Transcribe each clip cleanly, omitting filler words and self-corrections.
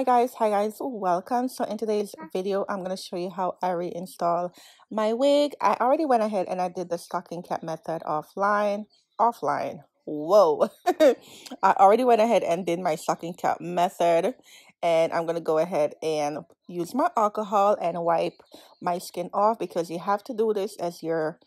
Hi guys, welcome. So in today's video, I'm going to show you how I reinstall my wig. I already went ahead and I did the stocking cap method offline. Whoa. I already went ahead and did my stocking cap method, and I'm going to go ahead and use my alcohol and wipe my skin off because you have to do this as your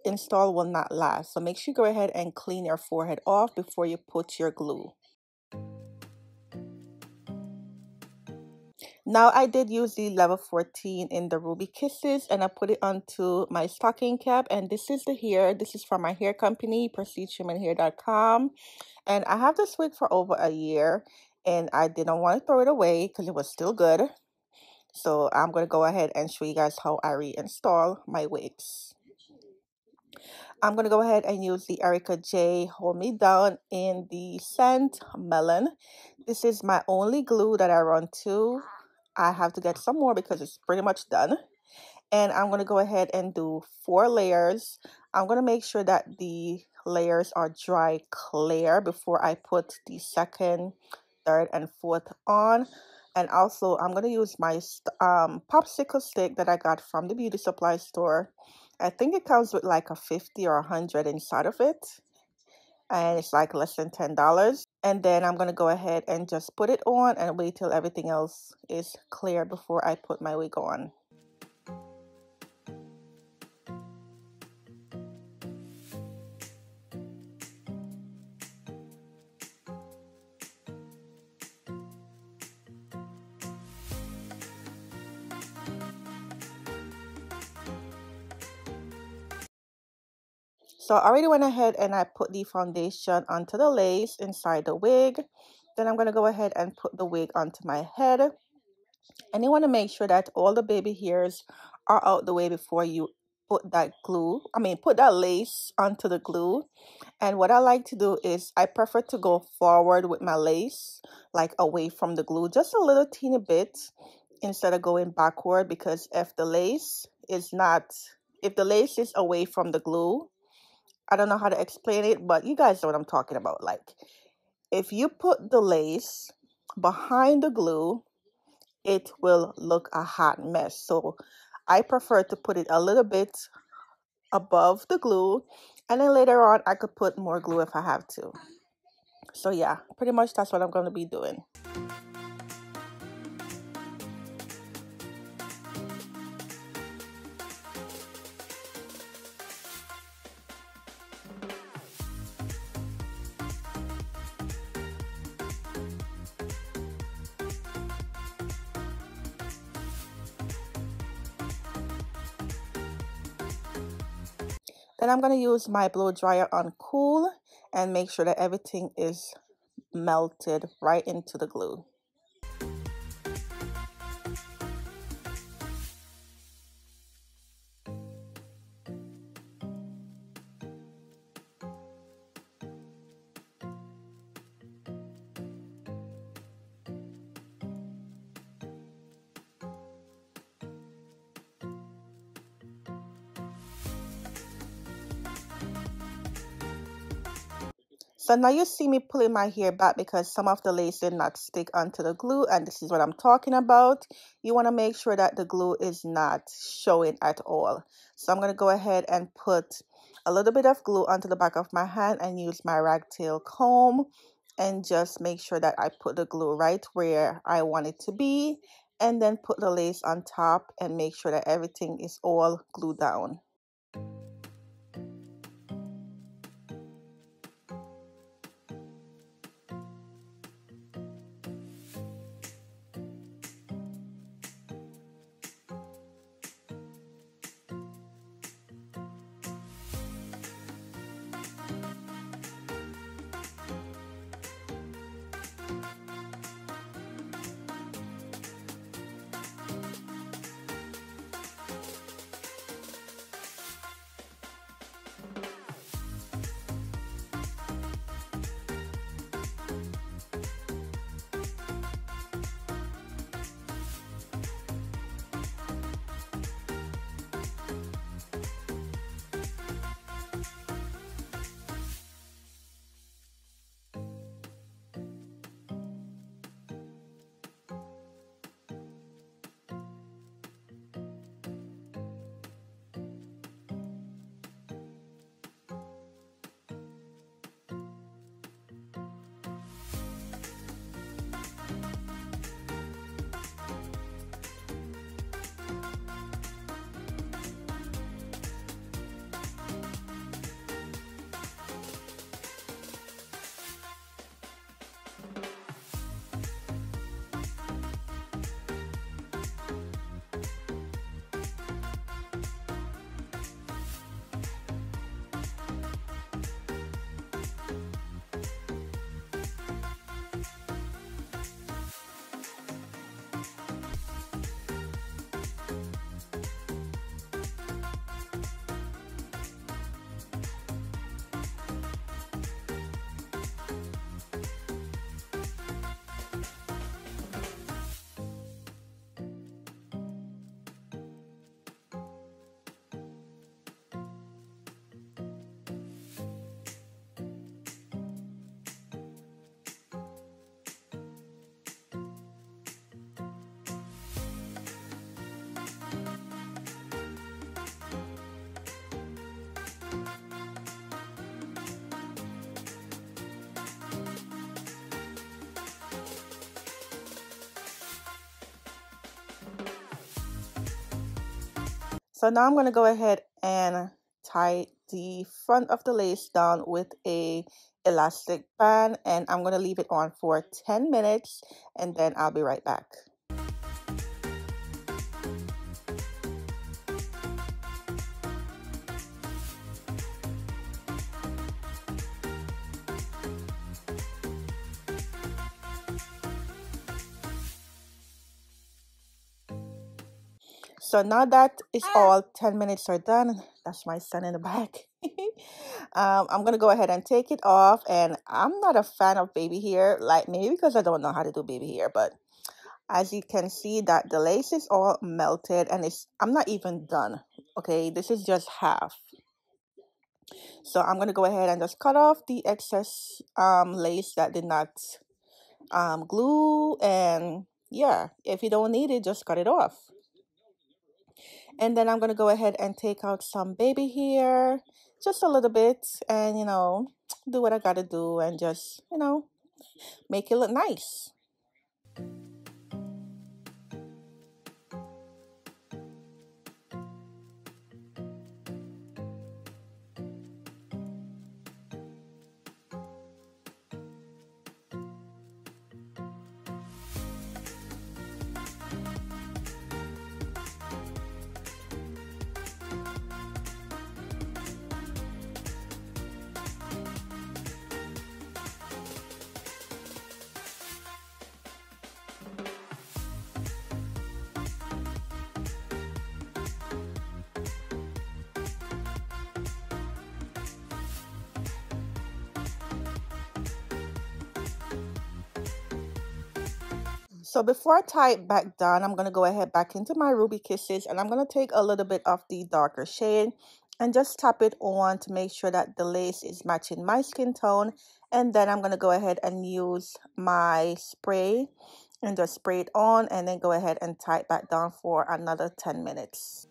install will not last. So make sure you go ahead and clean your forehead off before you put your glue. Now I did use the level 14 in the Ruby Kisses, and I put it onto my stocking cap, and this is the hair. This is from my hair company, prestigehumanhair.com, and I have this wig for over a year, and I didn't want to throw it away because it was still good. So I'm going to go ahead and show you guys how I reinstall my wigs. I'm going to go ahead and use the Erica J Hold Me Down in the scent Melon. This is my only glue that I run to. I have to get some more because it's pretty much done. And I'm going to go ahead and do 4 layers. I'm going to make sure that the layers are dry clear before I put the second, third, and fourth on. And also, I'm going to use my popsicle stick that I got from the beauty supply store. I think it comes with like a 50 or 100 inside of it. And it's like less than $10. And then I'm going to go ahead and just put it on and wait till everything else is clear before I put my wig on. So I already went ahead and I put the foundation onto the lace inside the wig. Then I'm going to go ahead and put the wig onto my head. And you want to make sure that all the baby hairs are out the way before you put that put that lace onto the glue. And what I like to do is I prefer to go forward with my lace, like away from the glue, just a little teeny bit instead of going backward, because if the lace is away from the glue, I don't know how to explain it, but you guys know what I'm talking about. Like, if you put the lace behind the glue, it will look a hot mess. So I prefer to put it a little bit above the glue, and then later on I could put more glue if I have to. So yeah, pretty much that's what I'm going to be doing. Then I'm going to use my blow dryer on cool and make sure that everything is melted right into the glue. So now you see me pulling my hair back because some of the lace did not stick onto the glue, and this is what I'm talking about. You want to make sure that the glue is not showing at all. So I'm going to go ahead and put a little bit of glue onto the back of my hand and use my ragtail comb and just make sure that I put the glue right where I want it to be, and then put the lace on top and make sure that everything is all glued down. So now I'm going to go ahead and tie the front of the lace down with a elastic band, and I'm going to leave it on for 10 minutes and then I'll be right back. So now that is all 10 minutes are done. That's my son in the back. I'm going to go ahead and take it off. And I'm not a fan of baby hair, like maybe because I don't know how to do baby hair. But as you can see that the lace is all melted and I'm not even done. Okay, this is just half. So I'm going to go ahead and just cut off the excess lace that did not glue. And yeah, if you don't need it, just cut it off. And then I'm going to go ahead and take out some baby hair, just a little bit, and, do what I got to do and just, make it look nice. So before I tie it back down, I'm going to go ahead back into my Ruby Kisses, and I'm going to take a little bit of the darker shade and just tap it on to make sure that the lace is matching my skin tone. And then I'm going to go ahead and use my spray and just spray it on and then go ahead and tie it back down for another 10 minutes.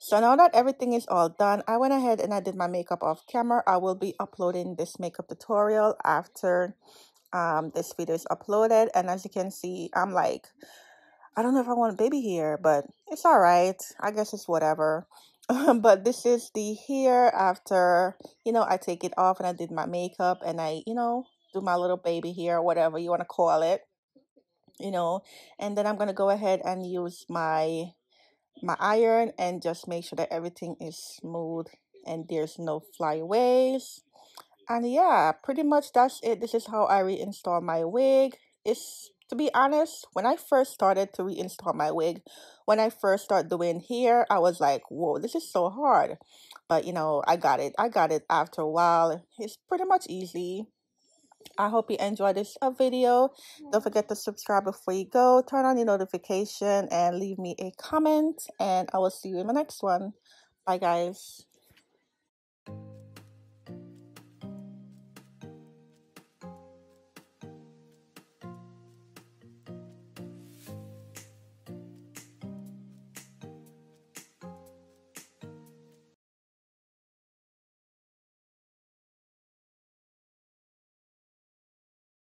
So now that everything is all done, I went ahead and I did my makeup off camera. I will be uploading this makeup tutorial after this video is uploaded. And as you can see, I'm like, I don't know if I want baby hair, but it's all right. I guess it's whatever. But this is the hair after, I take it off and I did my makeup and I, do my little baby hair, whatever you want to call it, and then I'm going to go ahead and use my iron and just make sure that everything is smooth and there's no flyaways. And yeah, pretty much that's it. This is how I reinstall my wig. It's, to be honest, when I first started to reinstall my wig, when I first started doing hair, I was like, whoa, this is so hard. But I got it. I got it after a while. It's pretty much easy. I hope you enjoyed this video. Don't forget to subscribe before you go. Turn on your notification and leave me a comment. And I will see you in the next one. Bye, guys.